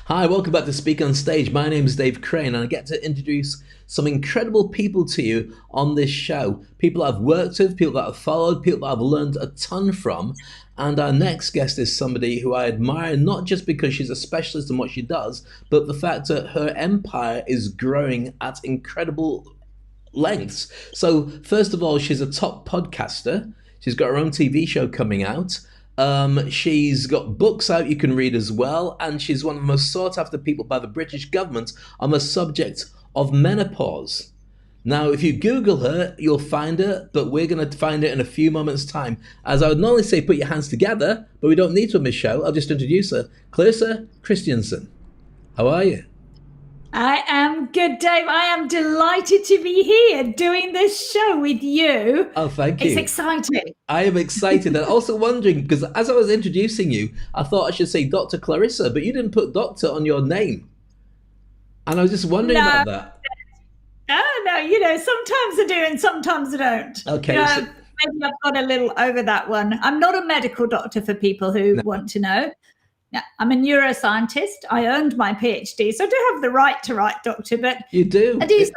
Hi, welcome back to Speak on Stage. My name is Dave Crane, and I get to introduce some incredible people to you on this show. People I've worked with, people that I've followed, people that I've learned a ton from. And our next guest is somebody who I admire, not just because she's a specialist in what she does, but the fact that her empire is growing at incredible lengths. So, first of all, she's a top podcaster. She's got her own TV show coming out. She's got books out you can read as well, and she's one of the most sought after people by the British government on the subject of menopause. Now, if you Google her, you'll find her, but we're going to find it in a few moments' time. As I would normally say, put your hands together, but we don't need to on this show. I'll just introduce her. Clarissa Kristjansson. How are you? I am good, Dave. I am delighted to be here doing this show with you. Oh, thank you. It's exciting. I am excited and also wondering, because as I was introducing you, I thought I should say Dr. Clarissa, but you didn't put doctor on your name. And I was just wondering about that. No, sometimes I do and sometimes I don't. Okay. Maybe I've got a little over that one. I'm not a medical doctor for people who want to know. Yeah, I'm a neuroscientist. I earned my PhD, so I do have the right to write doctor, but you do. I do sometimes.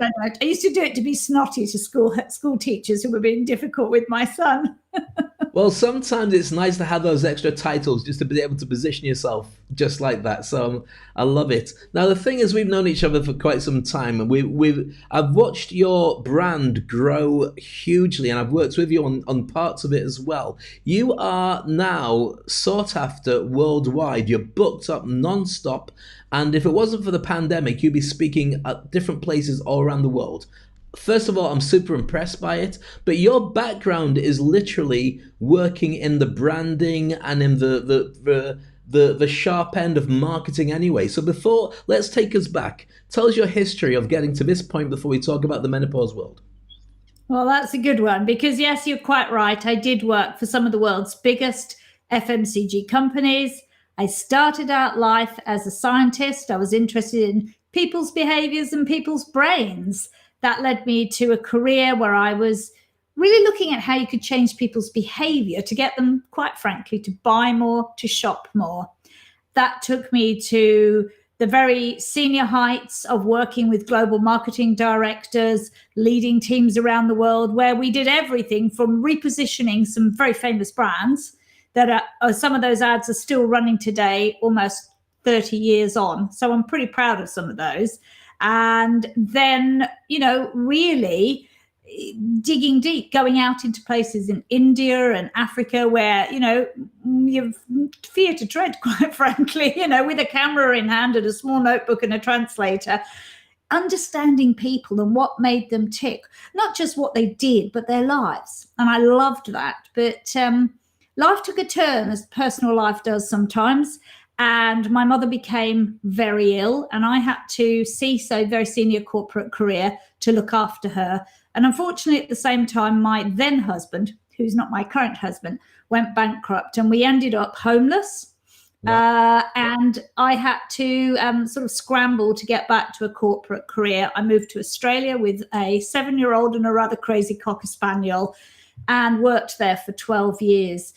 And I don't. I used to do it to be snotty to school teachers who were being difficult with my son. Well, sometimes it's nice to have those extra titles just to be able to position yourself just like that. So I love it. Now, the thing is, we've known each other for quite some time, and I've watched your brand grow hugely, and I've worked with you on parts of it as well. You are now sought after worldwide. You're booked up non-stop, and if it wasn't for the pandemic, you'd be speaking at different places all around the world. First of all, I'm super impressed by it, but your background is literally working in the branding and in the sharp end of marketing anyway. So let's take us back. Tell us your history of getting to this point before we talk about the menopause world. Well, that's a good one because, yes, you're quite right. I did work for some of the world's biggest FMCG companies. I started out life as a scientist. I was interested in people's behaviors and people's brains. That led me to a career where I was really looking at how you could change people's behavior to get them, quite frankly, to buy more, to shop more. That took me to the very senior heights of working with global marketing directors, leading teams around the world, where we did everything from repositioning some very famous brands that some of those ads are still running today, almost 30 years on. So I'm pretty proud of some of those. And then, really digging deep, going out into places in India and Africa where, you fear to tread, quite frankly, with a camera in hand and a small notebook and a translator, understanding people and what made them tick, not just what they did, but their lives. And I loved that. But life took a turn, as personal life does sometimes. And my mother became very ill and I had to cease a very senior corporate career to look after her. And unfortunately, at the same time, my then husband, who's not my current husband, went bankrupt and we ended up homeless. Wow. And I had to sort of scramble to get back to a corporate career. I moved to Australia with a 7-year-old and a rather crazy Cocker Spaniel and worked there for 12 years.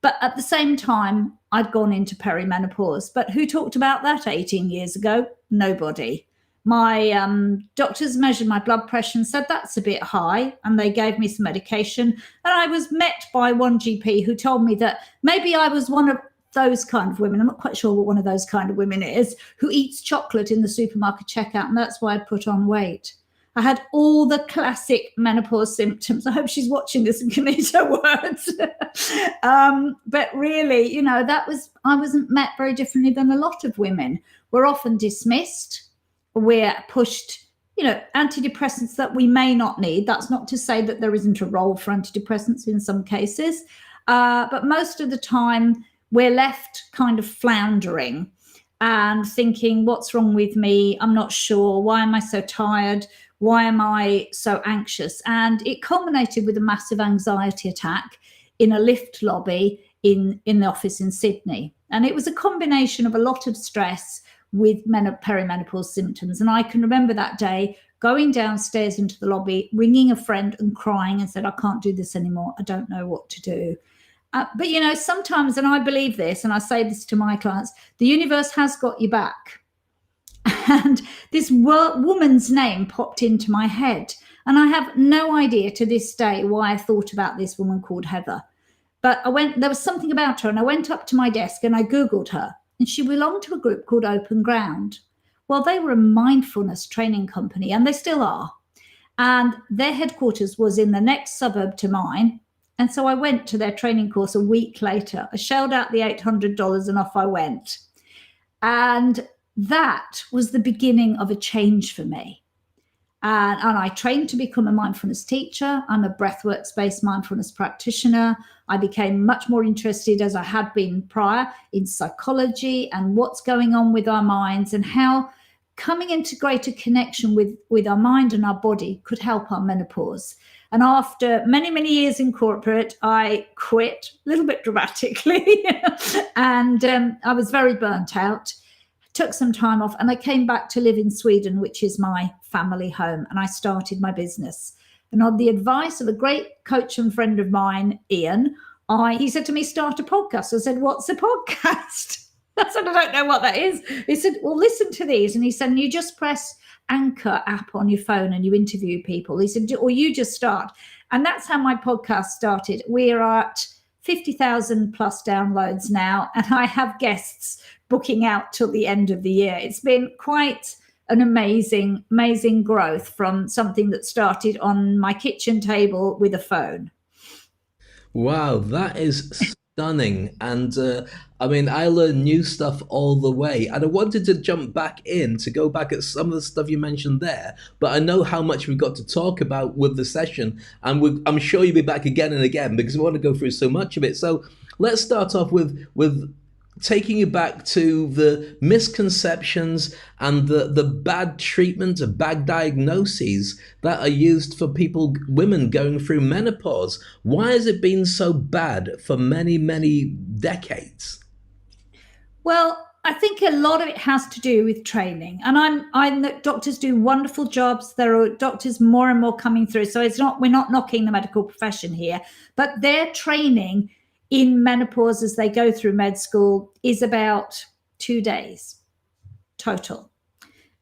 But at the same time, I'd gone into perimenopause. But who talked about that 18 years ago? Nobody. My doctors measured my blood pressure and said that's a bit high. And they gave me some medication. And I was met by one GP who told me that maybe I was one of those kind of women. I'm not quite sure what one of those kind of women is, who eats chocolate in the supermarket checkout. And that's why I'd put on weight. I had all the classic menopause symptoms. I hope she's watching this and can eat her words. But really, I wasn't met very differently than a lot of women. We're often dismissed. We're pushed, antidepressants that we may not need. That's not to say that there isn't a role for antidepressants in some cases. But most of the time, we're left kind of floundering and thinking, what's wrong with me? I'm not sure. Why am I so tired? Why am I so anxious? And it culminated with a massive anxiety attack in a lift lobby in the office in Sydney. And it was a combination of a lot of stress with perimenopause symptoms. And I can remember that day going downstairs into the lobby, ringing a friend and crying and said, I can't do this anymore. I don't know what to do. But sometimes, and I believe this, and I say this to my clients, the universe has got your back. And this woman's name popped into my head. And I have no idea to this day why I thought about this woman called Heather. But there was something about her, and I went up to my desk and I Googled her. And she belonged to a group called Open Ground. Well, they were a mindfulness training company, and they still are. And their headquarters was in the next suburb to mine. And so I went to their training course a week later. I shelled out the $800 and off I went. And that was the beginning of a change for me. And I trained to become a mindfulness teacher. I'm a breathworks-based mindfulness practitioner. I became much more interested, as I had been prior, in psychology and what's going on with our minds, and how coming into greater connection with our mind and our body could help our menopause. And after many, many years in corporate, I quit, a little bit dramatically, and I was very burnt out. Took some time off, and I came back to live in Sweden, which is my family home, and I started my business. And on the advice of a great coach and friend of mine, Ian, he said to me, start a podcast. I said, what's a podcast? I said, I don't know what that is. He said, well, listen to these. And he said, you just press Anchor app on your phone and you interview people. He said, or you just start. And that's how my podcast started. We're at 50,000 plus downloads now, and I have guests booking out till the end of the year. It's been quite an amazing, amazing growth from something that started on my kitchen table with a phone. Wow, that is stunning. And I mean, I learn new stuff all the way. And I wanted to jump back in to go back at some of the stuff you mentioned there. But I know how much we've got to talk about with the session. And I'm sure you'll be back again and again because we want to go through so much of it. So let's start off with taking you back to the misconceptions and the bad treatment, of bad diagnoses that are used for women going through menopause. Why has it been so bad for many, many decades? Well, I think a lot of it has to do with training, and I'm doctors do wonderful jobs. There are doctors more and more coming through, so we're not knocking the medical profession here, but their training in menopause as they go through med school is about 2 days total.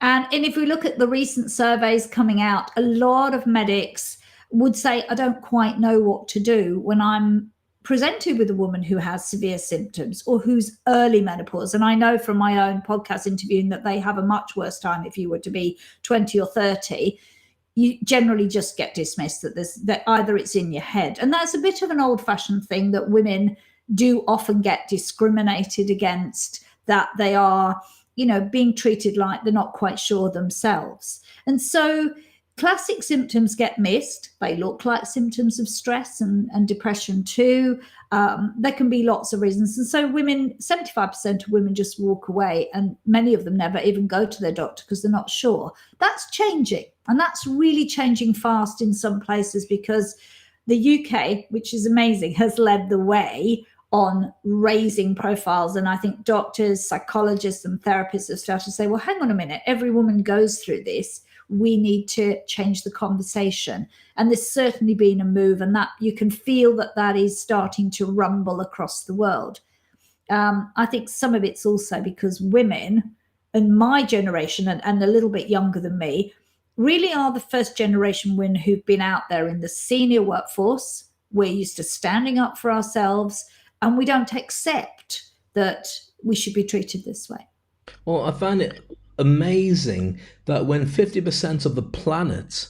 And if we look at the recent surveys coming out, a lot of medics would say, I don't quite know what to do when I'm presented with a woman who has severe symptoms or who's early menopause. And I know from my own podcast interviewing that they have a much worse time if you were to be 20 or 30. You generally just get dismissed that either it's in your head. And that's a bit of an old-fashioned thing that women do often get discriminated against, that they are, being treated like they're not quite sure themselves. And so classic symptoms get missed. They look like symptoms of stress and depression too. There can be lots of reasons. And so 75% of women just walk away, and many of them never even go to their doctor because they're not sure. That's changing. And that's really changing fast in some places because the UK, which is amazing, has led the way on raising profiles. And I think doctors, psychologists and therapists have started to say, well, hang on a minute, every woman goes through this. We need to change the conversation. And there's certainly been a move, and that you can feel that is starting to rumble across the world. I think some of it's also because women in my generation and a little bit younger than me really are the first generation women who've been out there in the senior workforce. We're used to standing up for ourselves, and we don't accept that we should be treated this way. Well, I find it amazing that when 50% of the planet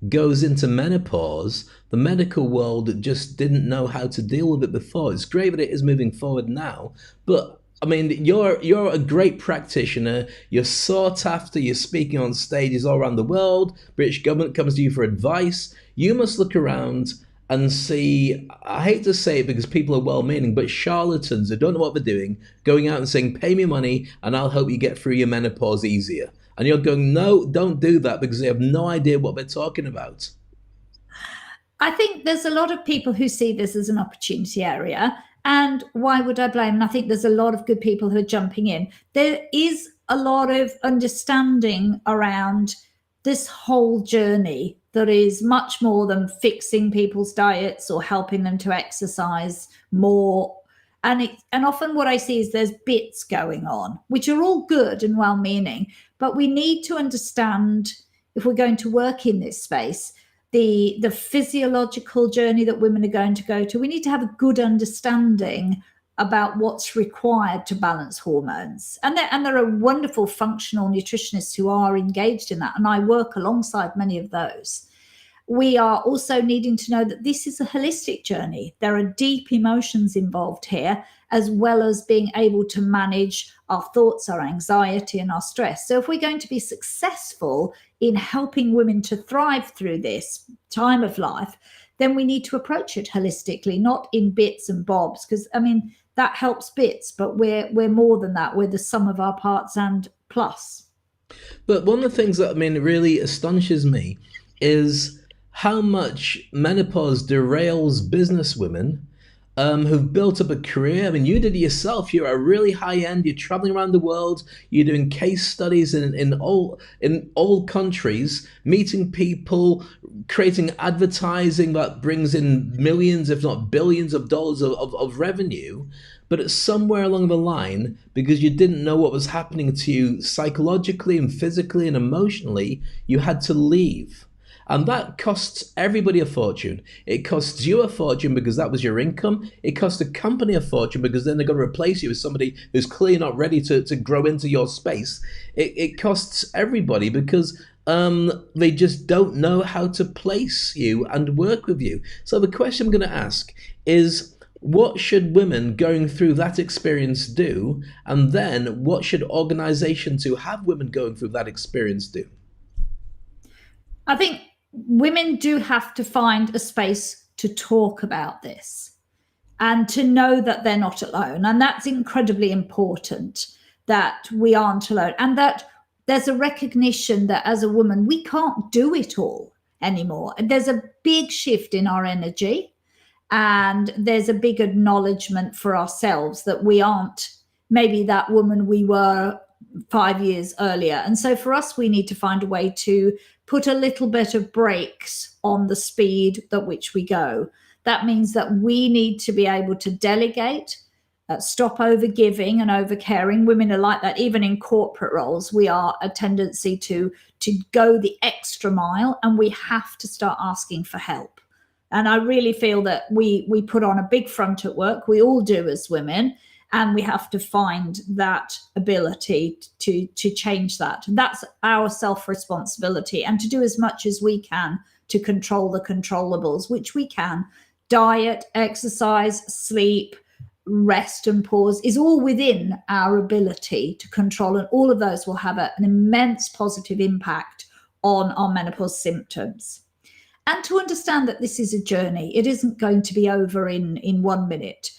goes into menopause, the medical world just didn't know how to deal with it before. It's great that it is moving forward now, but I mean, you're a great practitioner. You're sought after. You're speaking on stages all around the world. British government comes to you for advice. You must look around and see, I hate to say it because people are well-meaning, but charlatans who don't know what they're doing, going out and saying, pay me money and I'll help you get through your menopause easier. And you're going, no, don't do that, because they have no idea what they're talking about. I think there's a lot of people who see this as an opportunity area. And why would I blame? And I think there's a lot of good people who are jumping in. There is a lot of understanding around this whole journey that is much more than fixing people's diets or helping them to exercise more. And often what I see is there's bits going on, which are all good and well-meaning, but we need to understand, if we're going to work in this space, the physiological journey that women are going to go to. We need to have a good understanding about what's required to balance hormones. And there are wonderful functional nutritionists who are engaged in that, and I work alongside many of those. We are also needing to know that this is a holistic journey. There are deep emotions involved here, as well as being able to manage our thoughts, our anxiety, and our stress. So if we're going to be successful in helping women to thrive through this time of life, then we need to approach it holistically, not in bits and bobs, because I mean, that helps bits, but we're more than that. We're the sum of our parts and plus. But one of the things that, I mean, really astonishes me is how much menopause derails businesswomen who've built up a career. I mean, you did it yourself. You're at a really high end. You're traveling around the world. You're doing case studies in all countries, meeting people, creating advertising that brings in millions, if not billions, of dollars of revenue. But it's somewhere along the line, because you didn't know what was happening to you psychologically and physically and emotionally, you had to leave. And that costs everybody a fortune. It costs you a fortune because that was your income. It costs a company a fortune because then they're going to replace you with somebody who's clearly not ready to grow into your space. It costs everybody because they just don't know how to place you and work with you. So the question I'm going to ask is, what should women going through that experience do? And then what should organizations who have women going through that experience do? I think women do have to find a space to talk about this and to know that they're not alone. And that's incredibly important, that we aren't alone, and that there's a recognition that as a woman, we can't do it all anymore. And there's a big shift in our energy, and there's a big acknowledgement for ourselves that we aren't maybe that woman we were 5 years earlier. And so for us, we need to find a way to put a little bit of brakes on the speed at which we go. That means that we need to be able to delegate, stop over giving and over caring. Women are like that. Even in corporate roles, we are a tendency to go the extra mile, and we have to start asking for help. And I really feel that we put on a big front at work. We all do as women. And we have to find that ability to change that. And that's our self-responsibility, and to do as much as we can to control the controllables, which we can. Diet, exercise, sleep, rest and pause is all within our ability to control. And all of those will have an immense positive impact on our menopause symptoms. And to understand that this is a journey. It isn't going to be over in 1 minute.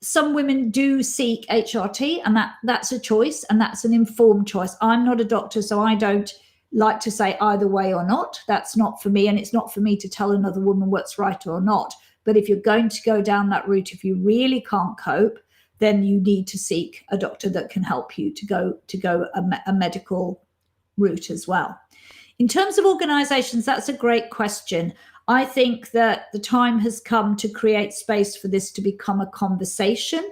Some women do seek HRT, and that's a choice, and that's an informed choice. I'm not a doctor, so I don't like to say either way or not. That's not for me, and it's not for me to tell another woman what's right or not. But if you're going to go down that route, if you really can't cope, then you need to seek a doctor that can help you to go a medical route as well. In terms of organizations, that's a great question. I think that the time has come to create space for this to become a conversation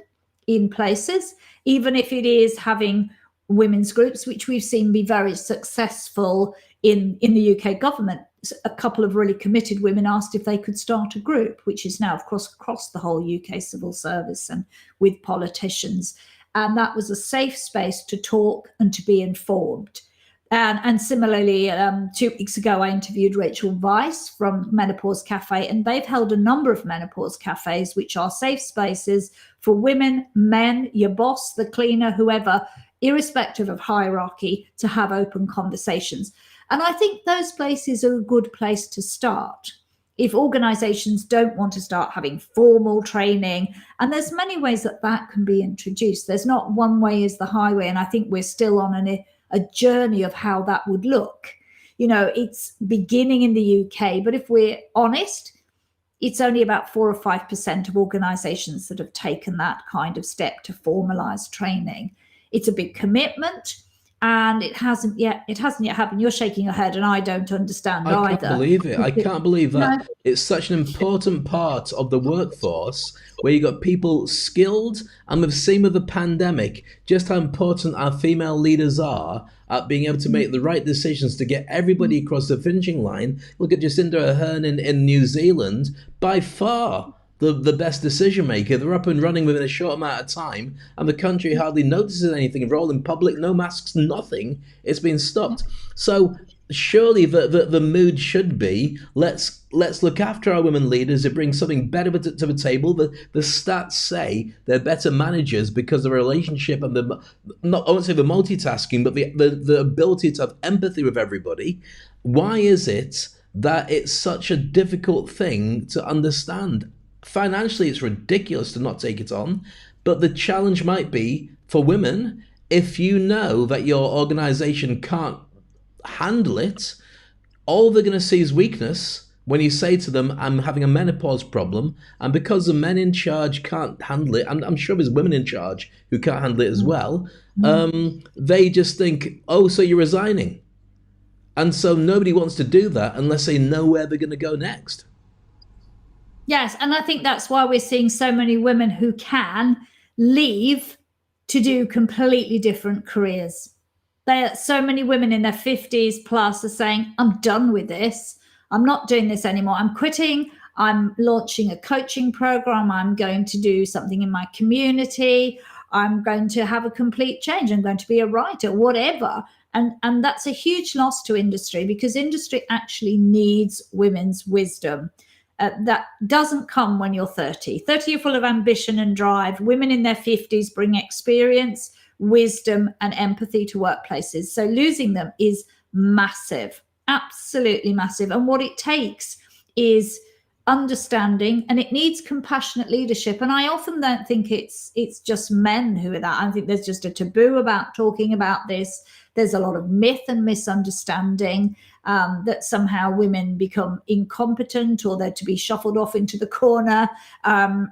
in places, even if it is having women's groups, which we've seen be very successful in the UK government. A couple of really committed women asked if they could start a group, which is now, of course, across the whole UK civil service and with politicians. And that was a safe space to talk and to be informed. And similarly, 2 weeks ago, I interviewed Rachel Weiss from Menopause Cafe, and they've held a number of menopause cafes, which are safe spaces for women, men, your boss, the cleaner, whoever, irrespective of hierarchy, to have open conversations. And I think those places are a good place to start. If organizations don't want to start having formal training, and there's many ways that can be introduced. There's not one way is the highway, and I think we're still on a journey of how that would look. It's beginning in the UK, but if we're honest, it's only about 4 or 5% of organizations that have taken that kind of step to formalize training. It's a big commitment. And it hasn't yet happened. You're shaking your head, and I don't understand I can't either. believe it. I can't believe No. that it's such an important part of the workforce where you got people skilled, and we've seen with the pandemic just how important our female leaders are at being able to make the right decisions to get everybody across the finishing line. Look at Jacinda Ardern in New Zealand, by far the best decision maker. They're up and running within a short amount of time, and the country hardly notices anything. We're all in public, no masks, nothing. It's been stopped. So surely the mood should be let's look after our women leaders and bring something better to the table. The stats say they're better managers because of the relationship and the not I won't say the multitasking, but the ability to have empathy with everybody. Why is it that it's such a difficult thing to understand? Financially, it's ridiculous to not take it on, but the challenge might be for women if you know that your organization can't handle it, all they're going to see is weakness when you say to them, I'm having a menopause problem. And because the men in charge can't handle it, and I'm sure there's women in charge who can't handle it as well, they just think, oh, so you're resigning. And so nobody wants to do that unless they know where they're going to go next. Yes, and I think that's why we're seeing so many women who can leave to do completely different careers. There are so many women in their 50s plus are saying, I'm done with this. I'm not doing this anymore. I'm quitting. I'm launching a coaching program. I'm going to do something in my community. I'm going to have a complete change. I'm going to be a writer, whatever. And that's a huge loss to industry, because industry actually needs women's wisdom. That doesn't come when you're 30. 30, you're full of ambition and drive. Women in their 50s bring experience, wisdom, and empathy to workplaces. So losing them is massive, absolutely massive. And what it takes is understanding, and it needs compassionate leadership. And I often don't think it's just men who are that. I think there's just a taboo about talking about this. There's a lot of myth and misunderstanding that somehow women become incompetent, or they're to be shuffled off into the corner, and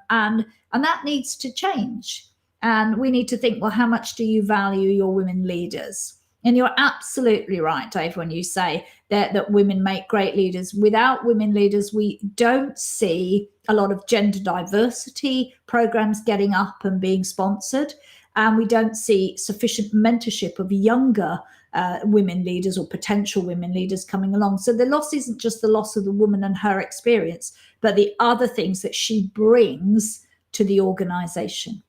that needs to change. And we need to think, well, how much do you value your women leaders? And you're absolutely right, Dave, when you say that women make great leaders. Without women leaders, we don't see a lot of gender diversity programs getting up and being sponsored. And we don't see sufficient mentorship of younger women leaders or potential women leaders coming along. So the loss isn't just the loss of the woman and her experience, but the other things that she brings to the organization.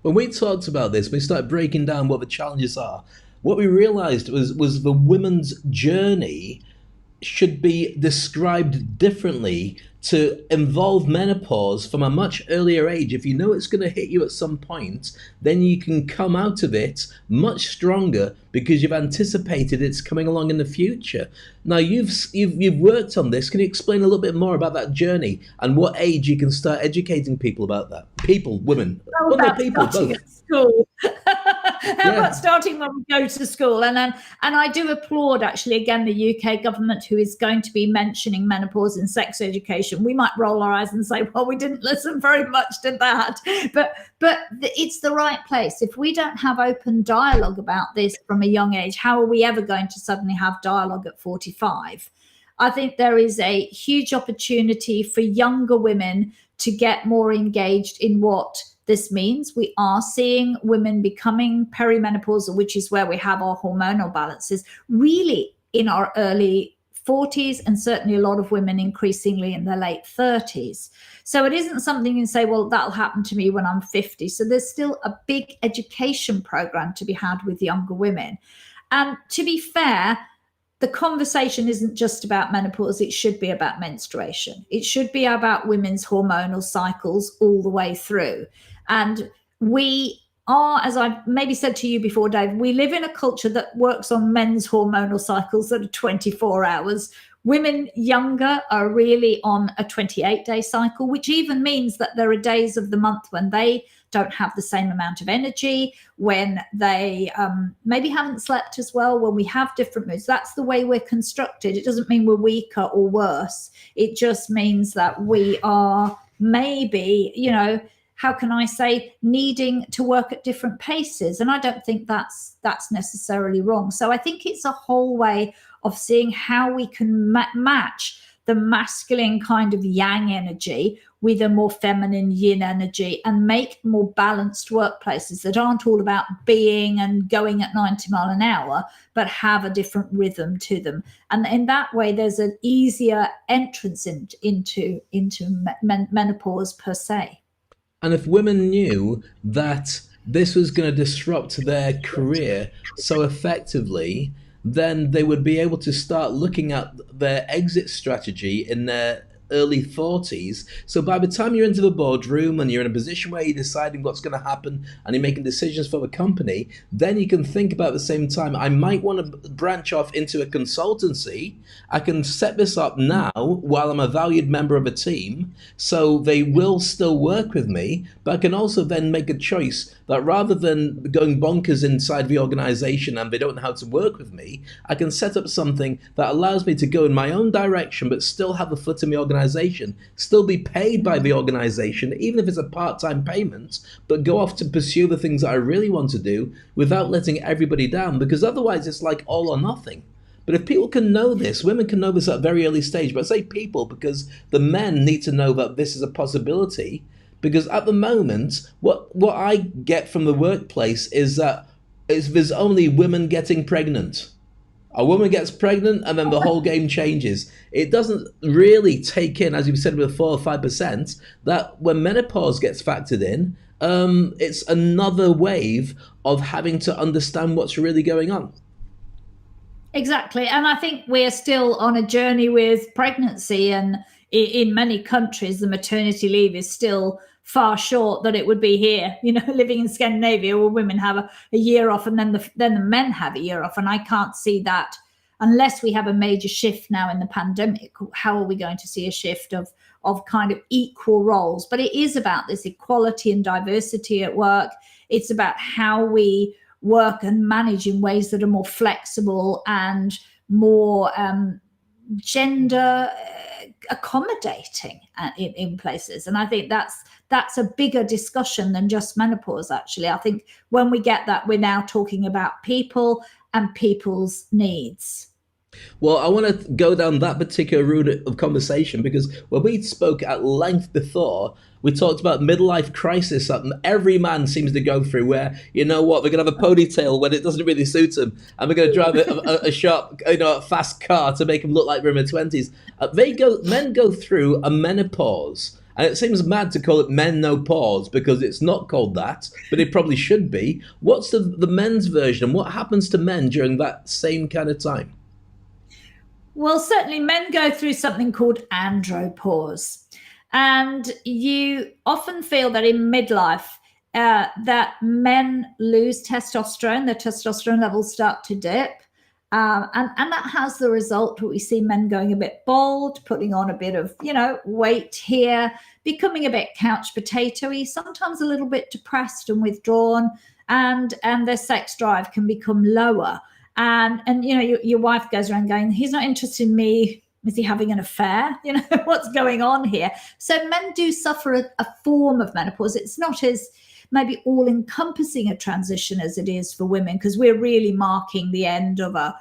When we talked about this, we started breaking down what the challenges are. What we realized was the women's journey should be described differently to involve menopause from a much earlier age. If you know it's going to hit you at some point, then you can come out of it much stronger because you've anticipated it's coming along in the future. Now you've worked on this. Can you explain a little bit more about that journey and what age you can start educating people about that? People, women, other people, both. School. How about starting when we go to school? And I do applaud, actually, again, the UK government, who is going to be mentioning menopause in sex education. We might roll our eyes and say, well, we didn't listen very much to that. But it's the right place. If we don't have open dialogue about this from a young age, how are we ever going to suddenly have dialogue at 45? I think there is a huge opportunity for younger women to get more engaged in what this means. We are seeing women becoming perimenopausal, which is where we have our hormonal balances, really in our early 40s, and certainly a lot of women increasingly in their late 30s. So it isn't something you can say, well, that'll happen to me when I'm 50. So there's still a big education program to be had with younger women. And to be fair, the conversation isn't just about menopause. It should be about menstruation. It should be about women's hormonal cycles all the way through. And we are, as I maybe said to you before, Dave, we live in a culture that works on men's hormonal cycles that are 24 hours. Women younger are really on a 28-day cycle, which even means that there are days of the month when they don't have the same amount of energy, when they maybe haven't slept as well, when we have different moods. That's the way we're constructed. It doesn't mean we're weaker or worse. It just means that we are maybe, how can I say, needing to work at different paces. And I don't think that's necessarily wrong. So I think it's a whole way of seeing how we can match the masculine kind of yang energy with a more feminine yin energy and make more balanced workplaces that aren't all about being and going at 90 mile an hour, but have a different rhythm to them. And in that way, there's an easier entrance into menopause per se. And if women knew that this was going to disrupt their career so effectively, then they would be able to start looking at their exit strategy in their early 40s. So by the time you're into the boardroom and you're in a position where you're deciding what's going to happen and you're making decisions for the company, then you can think about at the same time, I might want to branch off into a consultancy. I can set this up now while I'm a valued member of a team, so they will still work with me, but I can also then make a choice that rather than going bonkers inside the organization and they don't know how to work with me, I can set up something that allows me to go in my own direction but still have a foot in the organization, still be paid by the organization, even if it's a part-time payment, but go off to pursue the things that I really want to do without letting everybody down, because otherwise it's like all or nothing. But if people can know this, women can know this at a very early stage, but I say people because the men need to know that this is a possibility. Because at the moment, what I get from the workplace is that there's only women getting pregnant. A woman gets pregnant and then the whole game changes. It doesn't really take in, as you said, with 4 or 5%, that when menopause gets factored in, it's another wave of having to understand what's really going on. Exactly. And I think we're still on a journey with pregnancy, and in many countries, the maternity leave is still far short that it would be here. Living in Scandinavia, where women have a year off and then the men have a year off. And I can't see that unless we have a major shift now in the pandemic. How are we going to see a shift of kind of equal roles? But it is about this equality and diversity at work. It's about how we work and manage in ways that are more flexible and more gender accommodating in places. And I think that's a bigger discussion than just menopause, actually. I think when we get that, we're now talking about people and people's needs. Well, I want to go down that particular route of conversation because when we spoke at length before, we talked about midlife crisis that every man seems to go through, where, you know what, they're going to have a ponytail when it doesn't really suit them, and they're going to drive a sharp, a fast car to make them look like they're in their 20s. Men go through a menopause. And it seems mad to call it men no pause because it's not called that, but it probably should be. What's the men's version, and what happens to men during that same kind of time? Well, certainly men go through something called andropause. And you often feel that in midlife, that men lose testosterone, their testosterone levels start to dip. And that has the result that we see men going a bit bald, putting on a bit of, weight here, becoming a bit couch potato-y, sometimes a little bit depressed and withdrawn, and their sex drive can become lower. And your wife goes around going, he's not interested in me. Is he having an affair? What's going on here? So men do suffer a form of menopause. It's not as maybe all-encompassing a transition as it is for women, because we're really marking the end of a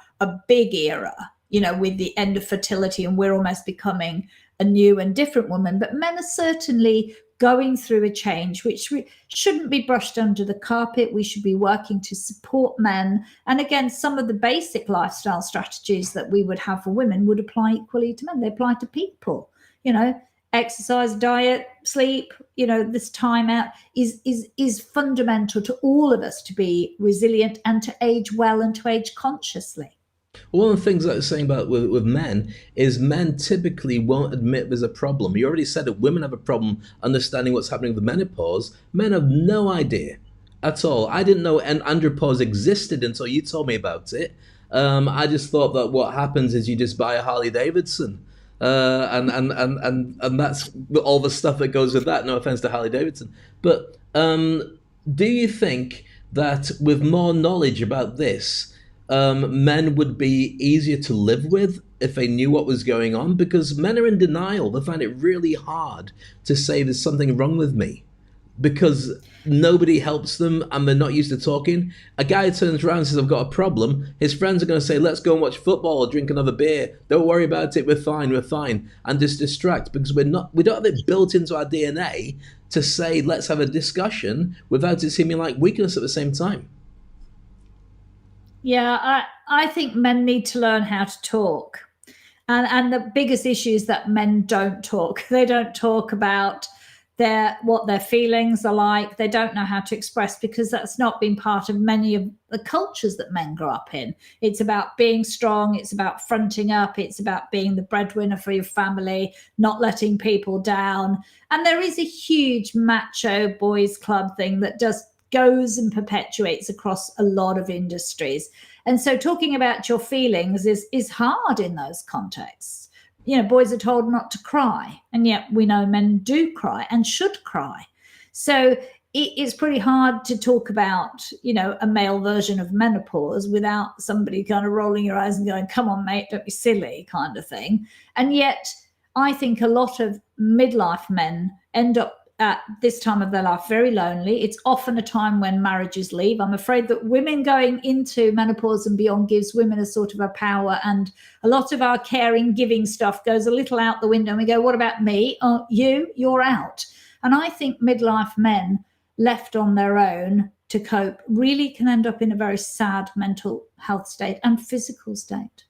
big era, with the end of fertility, and we're almost becoming a new and different woman. But men are certainly going through a change, which shouldn't be brushed under the carpet. We should be working to support men. And again, some of the basic lifestyle strategies that we would have for women would apply equally to men. They apply to people, exercise, diet, sleep, this time out is fundamental to all of us to be resilient and to age well and to age consciously. One of the things that I was saying about with men is men typically won't admit there's a problem. You already said that women have a problem understanding what's happening with menopause. Men have no idea at all. I didn't know andropause existed until you told me about it. I just thought that what happens is you just buy a Harley Davidson. And that's all the stuff that goes with that. No offense to Harley Davidson. But do you think that with more knowledge about this, men would be easier to live with if they knew what was going on? Because men are in denial. They find it really hard to say there's something wrong with me. because nobody helps them and they're not used to talking. A guy turns around and says, I've got a problem. His friends are going to say, let's go and watch football or drink another beer. Don't worry about it. We're fine. And just distract because we don't have it built into our DNA to say, let's have a discussion without it seeming like weakness at the same time. Yeah, I think men need to learn how to talk. And the biggest issue is that men don't talk. They don't talk about what their feelings are like. They don't know how to express, because that's not been part of many of the cultures that men grow up in. It's about being strong. It's about fronting up. It's about being the breadwinner for your family, not letting people down. And there is a huge macho boys club thing that just goes and perpetuates across a lot of industries. And so talking about your feelings is hard in those contexts. Boys are told not to cry, and yet we know men do cry and should cry. So it's pretty hard to talk about, a male version of menopause without somebody kind of rolling your eyes and going, come on, mate, don't be silly, kind of thing. And yet I think a lot of midlife men end up at this time of their life very lonely. It's often a time when marriages leave. I'm afraid that women going into menopause and beyond gives women a sort of a power, and a lot of our caring, giving stuff goes a little out the window, and we go, what about me? Oh, you're out. And I think midlife men left on their own to cope really can end up in a very sad mental health state and physical state.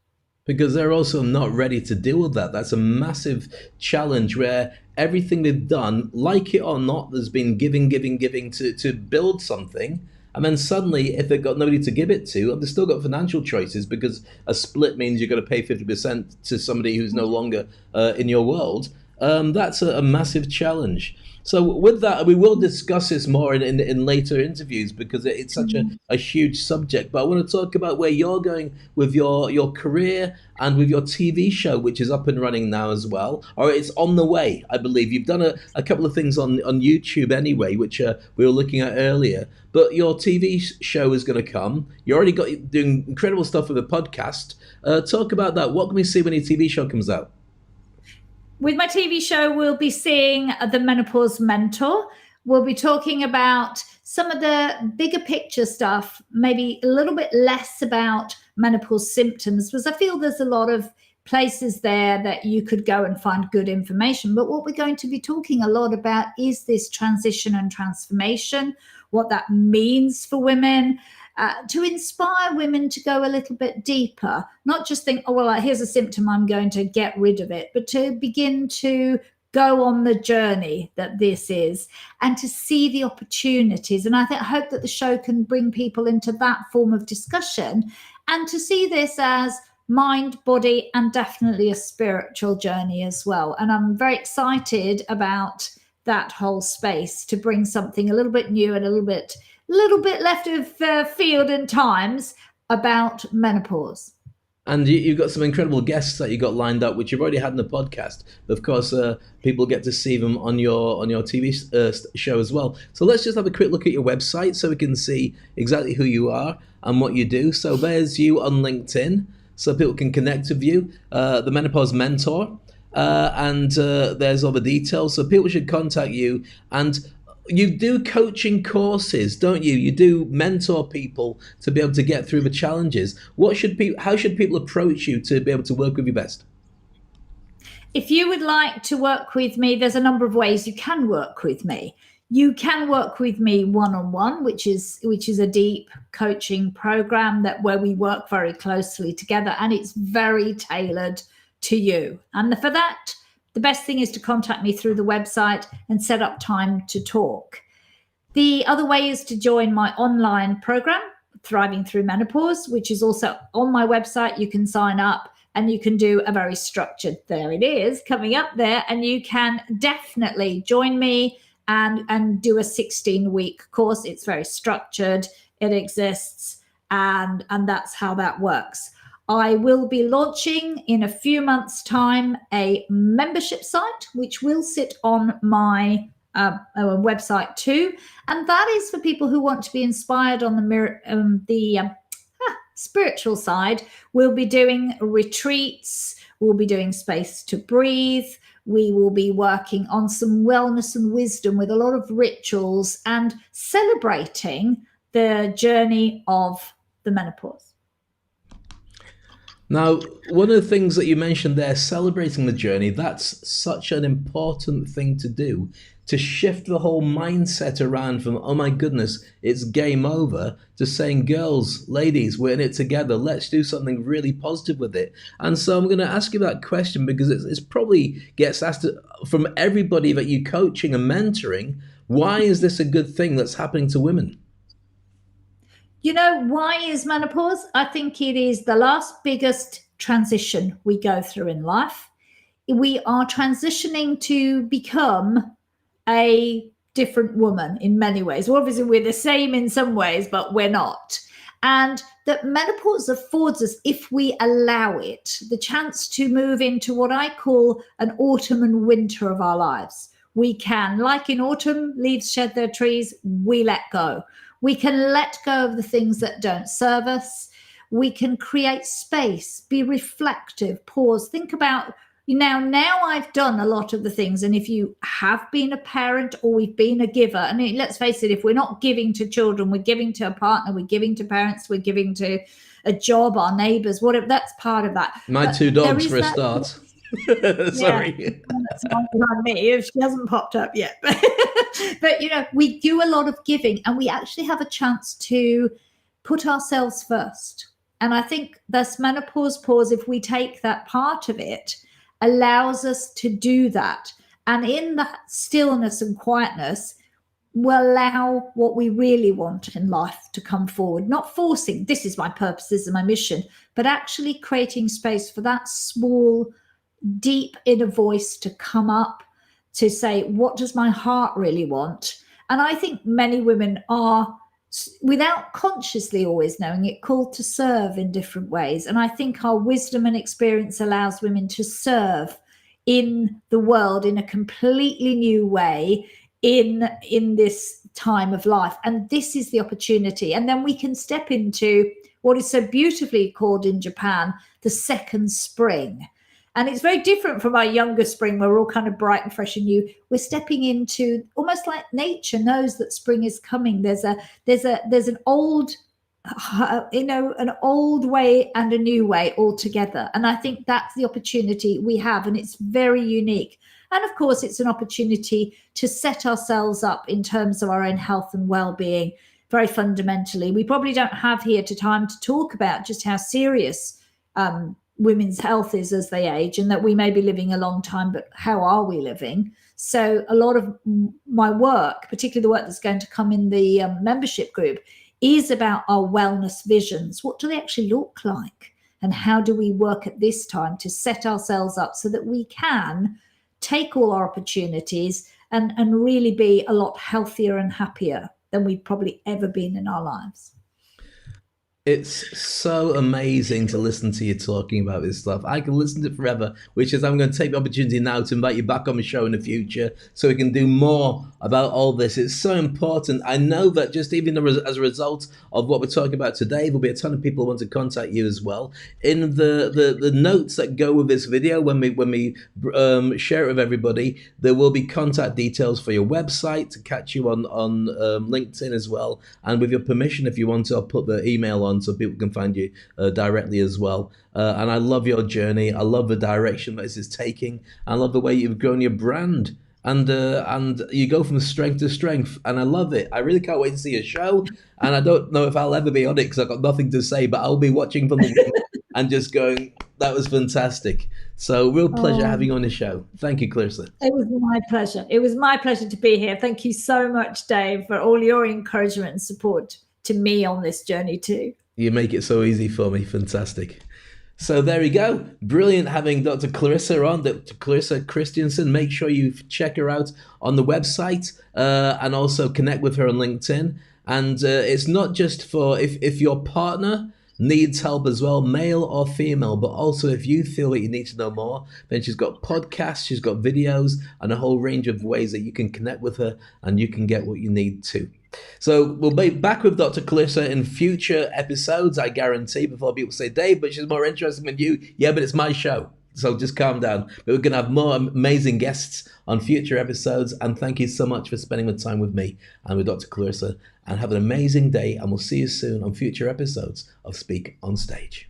Because they're also not ready to deal with that. That's a massive challenge where everything they've done, like it or not, there's been giving to build something. And then suddenly, if they've got nobody to give it to, they've still got financial choices, because a split means you've got to pay 50% to somebody who's no longer in your world. That's a massive challenge. So with that, we will discuss this more in later interviews, because it's such a huge subject. But I want to talk about where you're going with your career and with your TV show, which is up and running now as well. Or it's on the way, I believe. You've done a couple of things on YouTube anyway, which we were looking at earlier. But your TV show is going to come. You already got doing incredible stuff with a podcast. Talk about that. What can we see when your TV show comes out? With my TV show, we'll be seeing The Menopause Mentor. We'll be talking about some of the bigger picture stuff, maybe a little bit less about menopause symptoms, because I feel there's a lot of places there that you could go and find good information. But what we're going to be talking a lot about is this transition and transformation, what that means for women, to inspire women to go a little bit deeper, not just think, oh, well, here's a symptom, I'm going to get rid of it, but to begin to go on the journey that this is and to see the opportunities. And I hope that the show can bring people into that form of discussion and to see this as mind, body, and definitely a spiritual journey as well. And I'm very excited about that whole space to bring something a little bit new and a little bit left of field and times about menopause. And you've got some incredible guests that you got lined up, which you've already had in the podcast. But of course, people get to see them on your TV show as well. So let's just have a quick look at your website so we can see exactly who you are and what you do. So there's you on LinkedIn, so people can connect with you. The Menopause Mentor, and there's all the details. So people should contact you. And you do coaching courses, don't you? You do mentor people to be able to get through the challenges. How should people approach you to be able to work with you best? If you would like to work with me, there's a number of ways you can work with me. You can work with me one-on-one, which is a deep coaching program where we work very closely together, and it's very tailored to you. And for that, the best thing is to contact me through the website and set up time to talk. The other way is to join my online program, Thriving Through Menopause, which is also on my website. You can sign up and you can do a very structured, there it is, coming up there, and you can definitely join me and do a 16-week course. It's very structured, it exists, and that's how that works. I will be launching in a few months' time a membership site, which will sit on my website too. And that is for people who want to be inspired on the spiritual side. We'll be doing retreats. We'll be doing space to breathe. we will be working on some wellness and wisdom with a lot of rituals and celebrating the journey of the menopause. Now, one of the things that you mentioned there, celebrating the journey, that's such an important thing to do. To shift the whole mindset around from, oh my goodness, it's game over, to saying, girls, ladies, we're in it together. Let's do something really positive with it. And so I'm going to ask you that question because it's probably gets asked from everybody that you're coaching and mentoring. Why is this a good thing that's happening to women? You know, why is menopause? I think it is the last biggest transition we go through in life. We are transitioning to become a different woman in many ways. Well, obviously, we're the same in some ways, but we're not. And that menopause affords us, if we allow it, the chance to move into what I call an autumn and winter of our lives. We can, like in autumn, leaves shed their trees, we let go. We can let go of the things that don't serve us. We can create space, be reflective, pause, think about, now I've done a lot of the things. And if you have been a parent or we've been a giver, and let's face it, if we're not giving to children, we're giving to a partner, we're giving to parents, we're giving to a job, our neighbours, whatever, that's part of that. My But two dogs there for is a that. start. Yeah, Sorry. that's one behind me if she hasn't popped up yet. But we do a lot of giving, and we actually have a chance to put ourselves first. And I think this menopause pause, if we take that part of it, allows us to do that. And in that stillness and quietness, will allow what we really want in life to come forward, not forcing, this is my purpose, this is my mission, but actually creating space for that small, deep inner voice to come up to say, what does my heart really want? And I think many women are, without consciously always knowing it, called to serve in different ways. And I think our wisdom and experience allows women to serve in the world in a completely new way in this time of life. And this is the opportunity. And then we can step into what is so beautifully called in Japan the second spring. And it's very different from our younger spring where we're all kind of bright and fresh and new. We're stepping into almost like nature knows that spring is coming. There's an old, an old way and a new way all together. And I think that's the opportunity we have, and it's very unique. And of course, it's an opportunity to set ourselves up in terms of our own health and well-being very fundamentally. We probably don't have here time to talk about just how serious women's health is as they age, and that we may be living a long time, but how are we living? So a lot of my work, particularly the work that's going to come in the membership group, is about our wellness visions. What do they actually look like? And how do we work at this time to set ourselves up so that we can take all our opportunities and really be a lot healthier and happier than we've probably ever been in our lives? It's so amazing to listen to you talking about this stuff. I can listen to it forever, which is I'm going to take the opportunity now to invite you back on the show in the future so we can do more about all this. It's so important. I know that just even as a result of what we're talking about today, there'll be a ton of people who want to contact you as well. In the notes that go with this video, when we share it with everybody, there will be contact details for your website to catch you on LinkedIn as well. And with your permission, if you want to, I'll put the email on so people can find you directly as well. And I love your journey. I love the direction that this is taking. I love the way you've grown your brand. And you go from strength to strength. And I love it. I really can't wait to see your show. And I don't know if I'll ever be on it because I've got nothing to say, but I'll be watching from the wing and just going, that was fantastic. So real pleasure having you on the show. Thank you, Clarissa. It was my pleasure. It was my pleasure to be here. Thank you so much, Dave, for all your encouragement and support to me on this journey too. You make it so easy for me. Fantastic. So there we go. Brilliant having Dr. Clarissa on, Dr. Clarissa Kristjansson. Make sure you check her out on the website and also connect with her on LinkedIn. And it's not just for if your partner needs help as well, male or female, but also if you feel that you need to know more, then she's got podcasts, she's got videos, and a whole range of ways that you can connect with her and you can get what you need too. So we'll be back with Dr. Clarissa in future episodes, I guarantee, before people say, Dave, but she's more interesting than you. Yeah, but it's my show. So just calm down. But we're going to have more amazing guests on future episodes. And thank you so much for spending the time with me and with Dr. Clarissa. And have an amazing day. And we'll see you soon on future episodes of Speak on Stage.